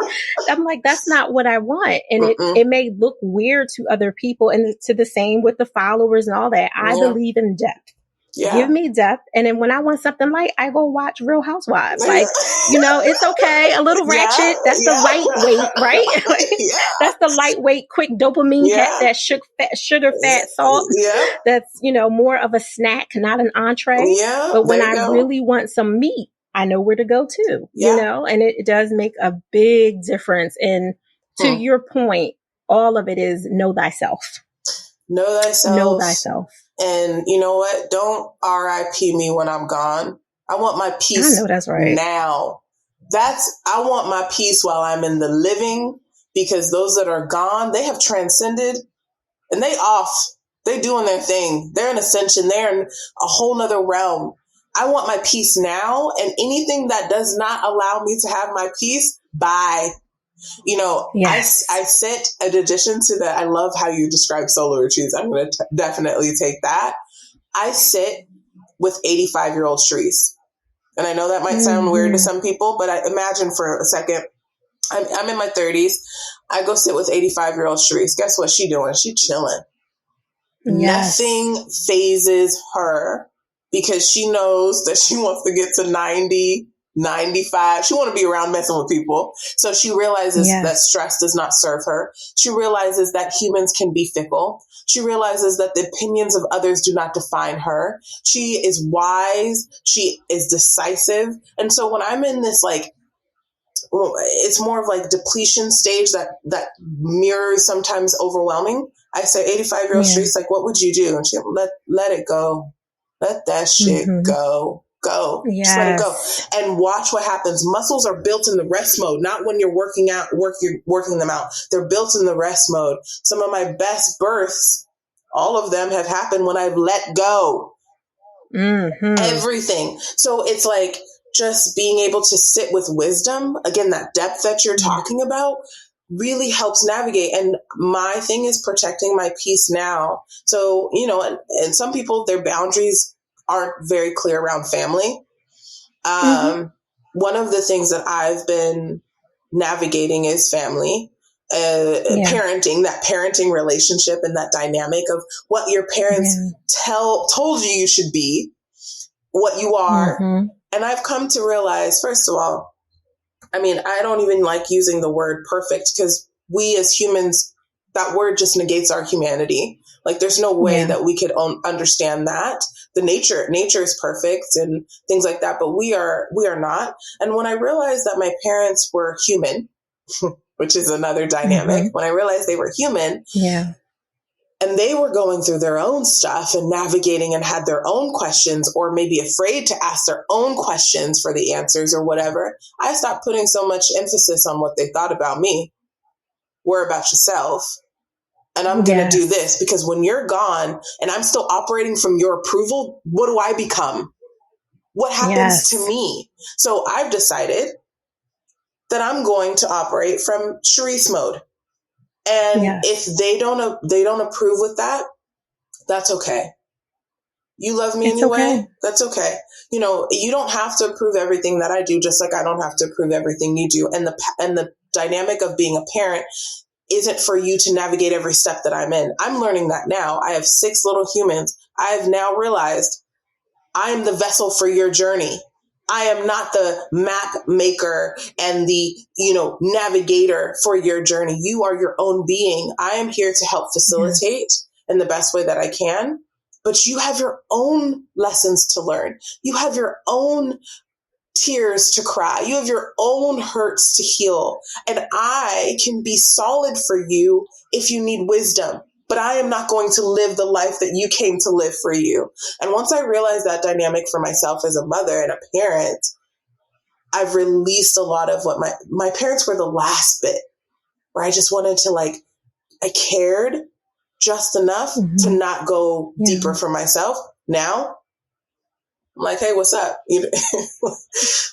[SPEAKER 1] I'm like, that's not what I want. And it may look weird to other people, and to the same with the followers and all that. I believe in depth. Give me depth. And then when I want something light, I go watch Real Housewives. Like, it's okay. A little ratchet. That's the lightweight, right? That's the lightweight, quick dopamine hit, that sugar, fat, salt. That's, more of a snack, not an entree. But when I really want some meat, I know where to go to,
[SPEAKER 2] Yeah.
[SPEAKER 1] and it does make a big difference. And to
[SPEAKER 2] Hmm.
[SPEAKER 1] your point, all of it is know thyself.
[SPEAKER 2] Know
[SPEAKER 1] Know
[SPEAKER 2] thyself.
[SPEAKER 1] thyself.
[SPEAKER 2] And you know what? Don't RIP me when I'm gone. I want my
[SPEAKER 1] I
[SPEAKER 2] peace
[SPEAKER 1] know that's right.
[SPEAKER 2] now. I want my peace while I'm in the living, because those that are gone, they have transcended and they off. They doing their thing. They're in ascension. They're in a whole nother realm. I want my peace now, and anything that does not allow me to have my peace, bye.
[SPEAKER 1] Yes.
[SPEAKER 2] I sit, in addition to that, I love how you describe solo retreats. I'm going to definitely take that. I sit with 85-year-old Charisse. And I know that might sound weird to some people, but I imagine for a second, I'm in my 30s. I go sit with 85-year-old Charisse. Guess what she doing? She chilling.
[SPEAKER 1] Yes.
[SPEAKER 2] Nothing phases her, because she knows that she wants to get to 90, 95. She want to be around messing with people. So she realizes that stress does not serve her. She realizes that humans can be fickle. She realizes that the opinions of others do not define her. She is wise. She is decisive. And so when I'm in this, it's more of like depletion stage that mirrors sometimes overwhelming. I say 85-year-old Street's like, what would you do? And she let it go. Let that shit go. Go.
[SPEAKER 1] Yes.
[SPEAKER 2] Just let it go. And watch what happens. Muscles are built in the rest mode, not when you're working them out. They're built in the rest mode. Some of my best births, all of them have happened when I've let go. Everything. So it's like just being able to sit with wisdom, again, that depth that you're talking about, really helps navigate. And my thing is protecting my peace now. So, and some people, their boundaries aren't very clear around family. One of the things that I've been navigating is family. Parenting, that parenting relationship and that dynamic of what your parents told you should be, what you are. And I've come to realize, first of all, I mean, I don't even like using the word perfect, because we as humans, that word just negates our humanity. Like there's no way that we could understand that. The nature is perfect and things like that, but we are not. And when I realized that my parents were human, which is another dynamic, when I realized they were human, and they were going through their own stuff and navigating and had their own questions, or maybe afraid to ask their own questions for the answers or whatever, I stopped putting so much emphasis on what they thought about me. Worry about yourself. And I'm going to do this, because when you're gone and I'm still operating from your approval, what do I become? What happens to me? So I've decided that I'm going to operate from Charisse mode. And if they don't approve with that, that's okay. You love me anyway. That's okay. You don't have to approve everything that I do, just like I don't have to approve everything you do. And the dynamic of being a parent isn't for you to navigate every step that I'm in. I'm learning that now. I have 6 little humans. I have now realized I am the vessel for your journey. I am not the map maker and the, navigator for your journey. You are your own being. I am here to help facilitate in the best way that I can. But you have your own lessons to learn. You have your own tears to cry. You have your own hurts to heal. And I can be solid for you if you need wisdom. But I am not going to live the life that you came to live for you. And once I realized that dynamic for myself as a mother and a parent, I've released a lot of what my parents were the last bit, where I just wanted to I cared just enough to not go deeper for myself. Now, I'm like, hey, what's up?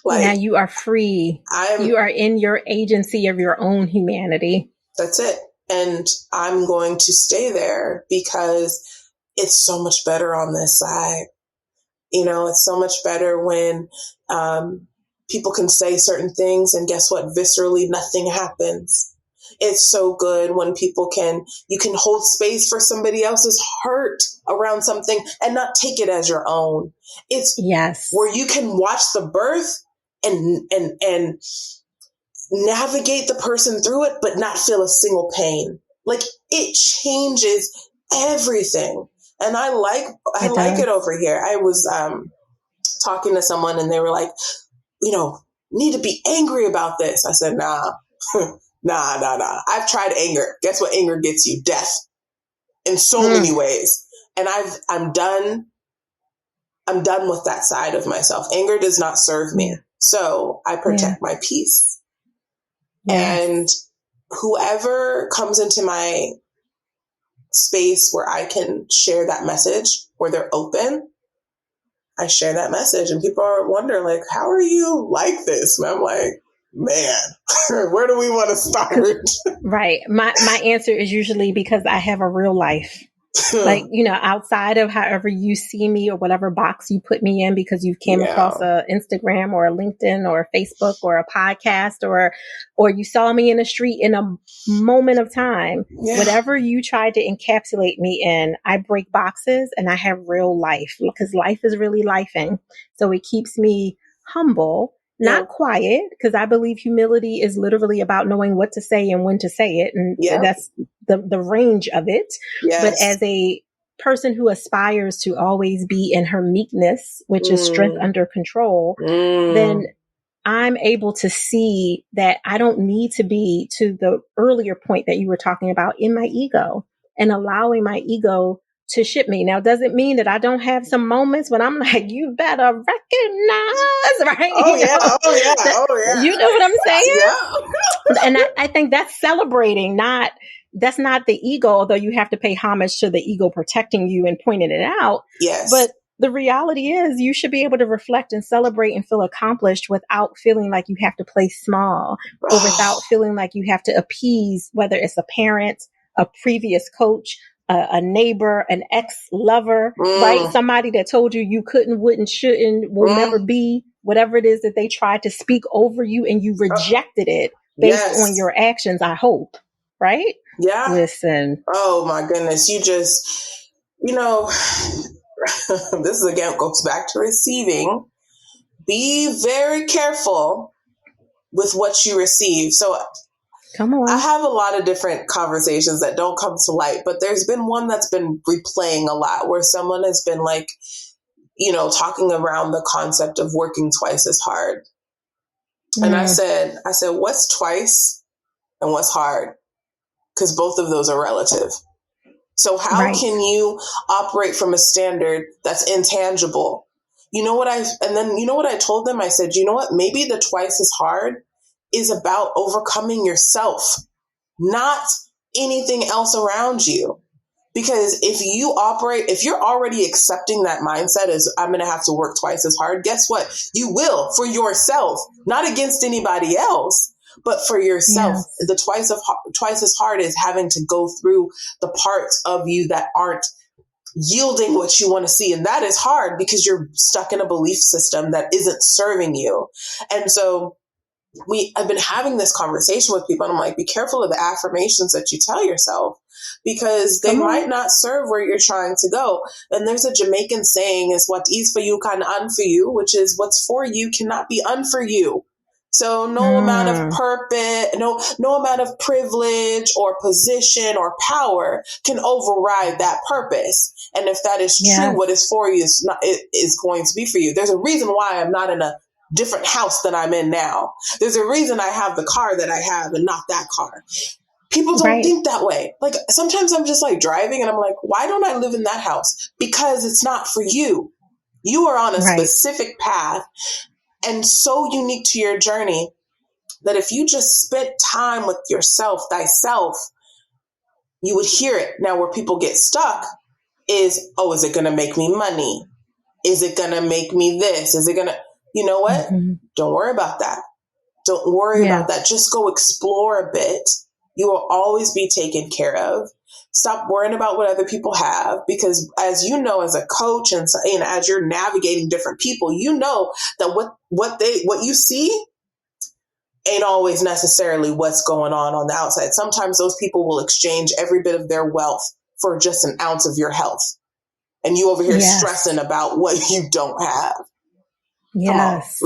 [SPEAKER 1] Now you are free. You are in your agency of your own humanity.
[SPEAKER 2] That's it. And I'm going to stay there, because it's so much better on this side. It's so much better when people can say certain things, and guess what? Viscerally, nothing happens. It's so good when you can hold space for somebody else's hurt around something and not take it as your own. It's where you can watch the birth and navigate the person through it, but not feel a single pain. Like, it changes everything. And I like it over here. I was talking to someone, and they were like, need to be angry about this. I said, nah, nah. I've tried anger. Guess what anger gets you? Death in so many ways. And I'm done with that side of myself. Anger does not serve me. So I protect my peace. And whoever comes into my space where I can share that message, where they're open, I share that message. And people are wondering, like, how are you like this? And I'm like, man, where do we want to start?
[SPEAKER 1] Right. My answer is usually because I have a real life. Like, outside of however you see me or whatever box you put me in because you came across a Instagram or a LinkedIn or a Facebook or a podcast or you saw me in the street in a moment of time, whatever you tried to encapsulate me in, I break boxes and I have real life because life is really lifing. So it keeps me humble, not quiet, because I believe humility is literally about knowing what to say and when to say it. And that's the range of it. But as a person who aspires to always be in her meekness, which is strength under control, then I'm able to see that I don't need to be, to the earlier point that you were talking about, in my ego and allowing my ego to ship me. Now, does it mean that I don't have some moments when I'm like, you better recognize, right?
[SPEAKER 2] Oh yeah.
[SPEAKER 1] You know what I'm saying? And I think that's celebrating, that's not the ego, although you have to pay homage to the ego protecting you and pointing it out.
[SPEAKER 2] Yes.
[SPEAKER 1] But the reality is you should be able to reflect and celebrate and feel accomplished without feeling like you have to play small or without feeling like you have to appease, whether it's a parent, a previous coach, a neighbor, an ex-lover, right? Somebody that told you you couldn't, wouldn't, shouldn't, will never be, whatever it is that they tried to speak over you and you rejected it based on your actions, I hope, right?
[SPEAKER 2] Yeah.
[SPEAKER 1] Listen.
[SPEAKER 2] Oh my goodness. You just, this again goes back to receiving. Be very careful with what you receive. So
[SPEAKER 1] come on.
[SPEAKER 2] I have a lot of different conversations that don't come to light, but there's been one that's been replaying a lot where someone has been like, talking around the concept of working twice as hard. And I said, what's twice and what's hard? Because both of those are relative. So how can you operate from a standard that's intangible? You know what I told them? I said, you know what? Maybe the twice as hard is about overcoming yourself, not anything else around you. Because if you're already accepting that mindset as I'm going to have to work twice as hard, guess what? You will for yourself, not against anybody else, but for yourself. The twice as hard is having to go through the parts of you that aren't yielding what you want to see. And that is hard because you're stuck in a belief system that isn't serving you. And so I've been having this conversation with people and I'm like, be careful of the affirmations that you tell yourself because they might not serve where you're trying to go. And there's a Jamaican saying is what is for you can un for you, which is what's for you cannot be un for you. So no amount of purpose, no amount of privilege or position or power can override that purpose. And if that is true, what is for you is going to be for you. There's a reason why I'm not in a different house than I'm in now. There's a reason I have the car that I have and not that car. People don't think that way. Like sometimes I'm just like driving and I'm like, why don't I live in that house? Because it's not for you. You are on a specific path and so unique to your journey that if you just spent time with thyself, you would hear it. Now where people get stuck is it going to make me money? Is it going to make me this? Is it going to, you know what? Don't worry about that. Don't worry about that. Just go explore a bit. You will always be taken care of. Stop worrying about what other people have because as you know, as a coach and as you're navigating different people, you know that what you see ain't always necessarily what's going on the outside. Sometimes those people will exchange every bit of their wealth for just an ounce of your health. And you over here stressing about what you don't have.
[SPEAKER 1] Yes.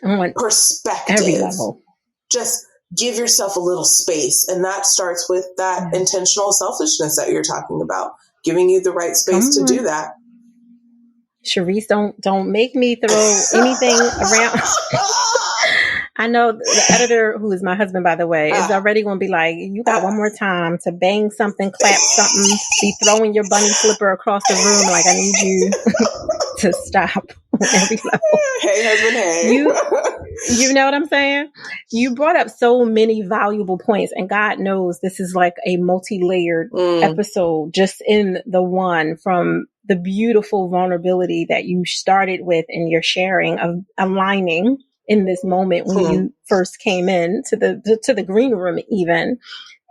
[SPEAKER 2] Come on. Like perspective.
[SPEAKER 1] Every level.
[SPEAKER 2] Just give yourself a little space. And that starts with that intentional selfishness that you're talking about, giving you the right space to do that.
[SPEAKER 1] Charisse, don't make me throw anything around. I know the editor, who is my husband, by the way, is already going to be like, you got one more time to bang something, clap something, be throwing your bunny slipper across the room. Like, I need you to stop on every level.
[SPEAKER 2] Hey, husband, hey.
[SPEAKER 1] You know what I'm saying? You brought up so many valuable points, and God knows this is like a multi-layered episode just in the one, from the beautiful vulnerability that you started with in your sharing of aligning in this moment when you first came in to the green room even.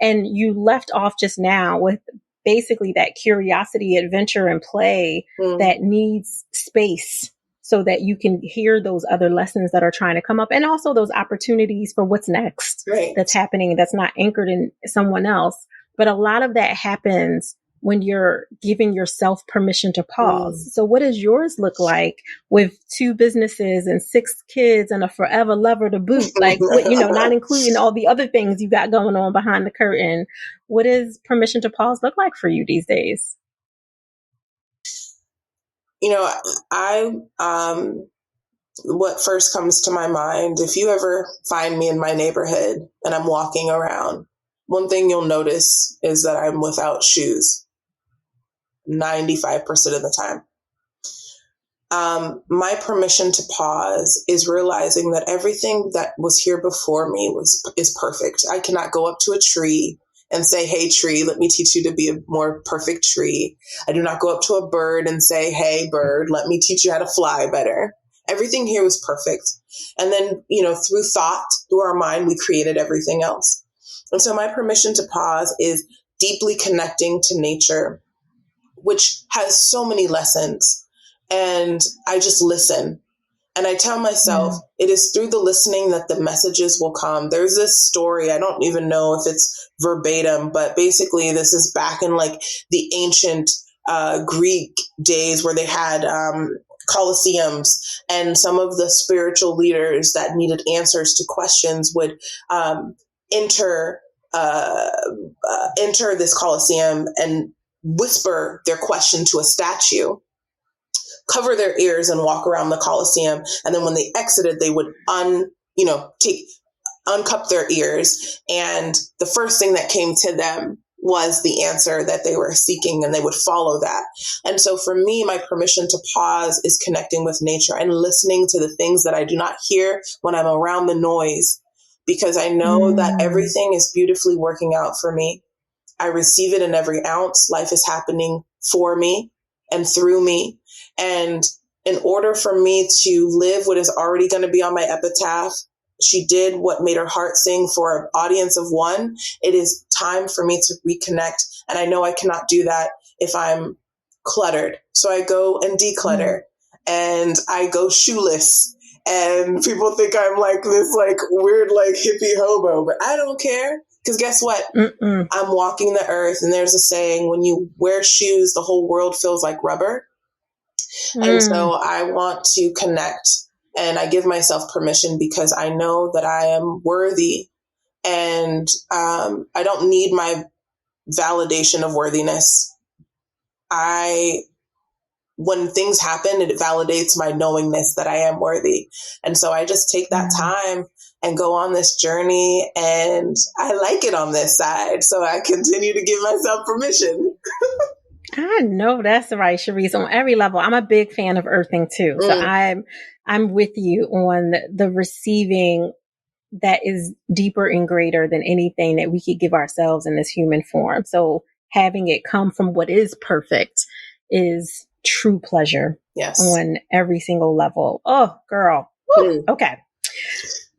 [SPEAKER 1] And you left off just now with basically that curiosity, adventure, and play that needs space so that you can hear those other lessons that are trying to come up, and also those opportunities for what's next that's happening, that's not anchored in someone else. But a lot of that happens when you're giving yourself permission to pause. So what does yours look like with 2 businesses and 6 kids and a forever lover to boot? Like, what, not including all the other things you got going on behind the curtain. What does permission to pause look like for you these days?
[SPEAKER 2] What first comes to my mind, if you ever find me in my neighborhood and I'm walking around, one thing you'll notice is that I'm without shoes 95% of the time. My permission to pause is realizing that everything that was here before me is perfect. I cannot go up to a tree and say, hey, tree, let me teach you to be a more perfect tree. I do not go up to a bird and say, hey, bird, let me teach you how to fly better. Everything here was perfect. And then, through thought, through our mind, we created everything else. And so my permission to pause is deeply connecting to nature, which has so many lessons. And I just listen. And I tell myself, it is through the listening that the messages will come. There's this story, I don't even know if it's verbatim, but basically this is back in like the ancient Greek days where they had colosseums, and some of the spiritual leaders that needed answers to questions would enter this colosseum and whisper their question to a statue, cover their ears, and walk around the Colosseum. And then when they exited, they would uncup their ears. And the first thing that came to them was the answer that they were seeking, and they would follow that. And so for me, my permission to pause is connecting with nature and listening to the things that I do not hear when I'm around the noise, because I know that everything is beautifully working out for me. I receive it in every ounce. Life is happening for me and through me. And in order for me to live what is already going to be on my epitaph, she did what made her heart sing for an audience of one. It is time for me to reconnect. And I know I cannot do that if I'm cluttered. So I go and declutter, and I go shoeless. And people think I'm like this like weird like hippie hobo, but I don't care. Because guess what? I'm walking the earth, and there's a saying, when you wear shoes, the whole world feels like rubber. And so I want to connect, and I give myself permission because I know that I am worthy, and I don't need my validation of worthiness. When things happen, it validates my knowingness that I am worthy. And so I just take that time and go on this journey, and I like it on this side. So I continue to give myself permission.
[SPEAKER 1] I know that's right, Charisse, on every level. I'm a big fan of earthing too. So I'm with you on the receiving that is deeper and greater than anything that we could give ourselves in this human form. So having it come from what is perfect is true pleasure.
[SPEAKER 2] Yes.
[SPEAKER 1] On every single level. Oh, girl. Okay.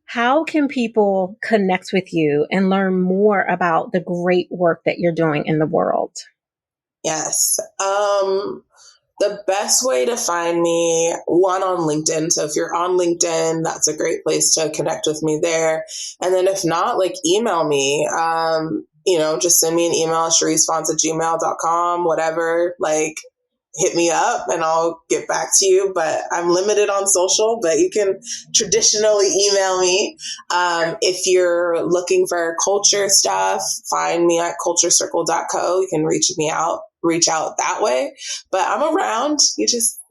[SPEAKER 1] How can people connect with you and learn more about the great work that you're doing in the world?
[SPEAKER 2] Yes. The best way to find me, one, on LinkedIn. So if you're on LinkedIn, that's a great place to connect with me there. And then if not, like, email me, just send me an email, charissefontes@gmail.com, whatever, like, hit me up and I'll get back to you. But I'm limited on social, but you can traditionally email me. If you're looking for culture stuff, find me at culturecircle.co. You can reach out that way. But I'm around. You just,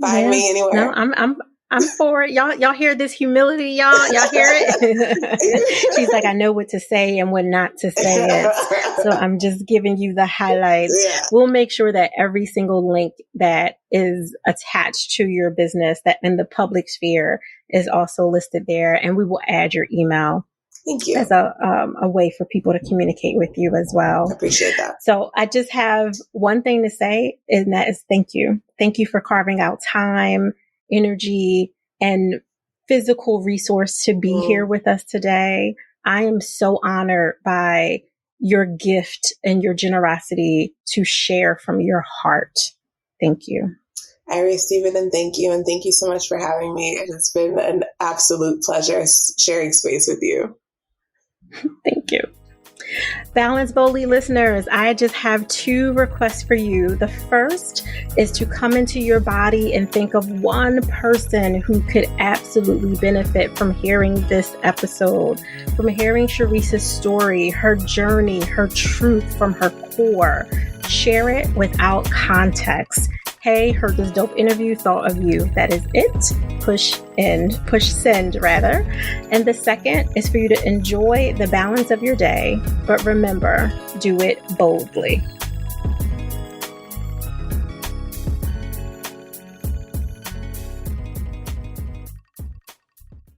[SPEAKER 2] Find me anywhere.
[SPEAKER 1] No, I'm for it. Y'all hear this humility, y'all hear it? She's like, I know what to say and when not to say it. So I'm just giving you the highlights.
[SPEAKER 2] Yeah.
[SPEAKER 1] We'll make sure that every single link that is attached to your business that in the public sphere is also listed there. And we will add your email.
[SPEAKER 2] Thank you.
[SPEAKER 1] As a way for people to communicate with you as well.
[SPEAKER 2] I appreciate that.
[SPEAKER 1] So I just have one thing to say, and that is thank you. Thank you for carving out time, energy, and physical resource to be here with us today. I am so honored by your gift and your generosity to share from your heart. Thank you.
[SPEAKER 2] I receive it and thank you. And thank you so much for having me. It has been an absolute pleasure sharing space with you.
[SPEAKER 1] Thank you. Balance Boldly listeners, I just have 2 requests for you. The first is to come into your body and think of one person who could absolutely benefit from hearing this episode, from hearing Charisse's story, her journey, her truth from her core. Share it without context. Hey, heard this dope interview, thought of you. That is it. Push send rather. And the second is for you to enjoy the balance of your day, but remember, do it boldly.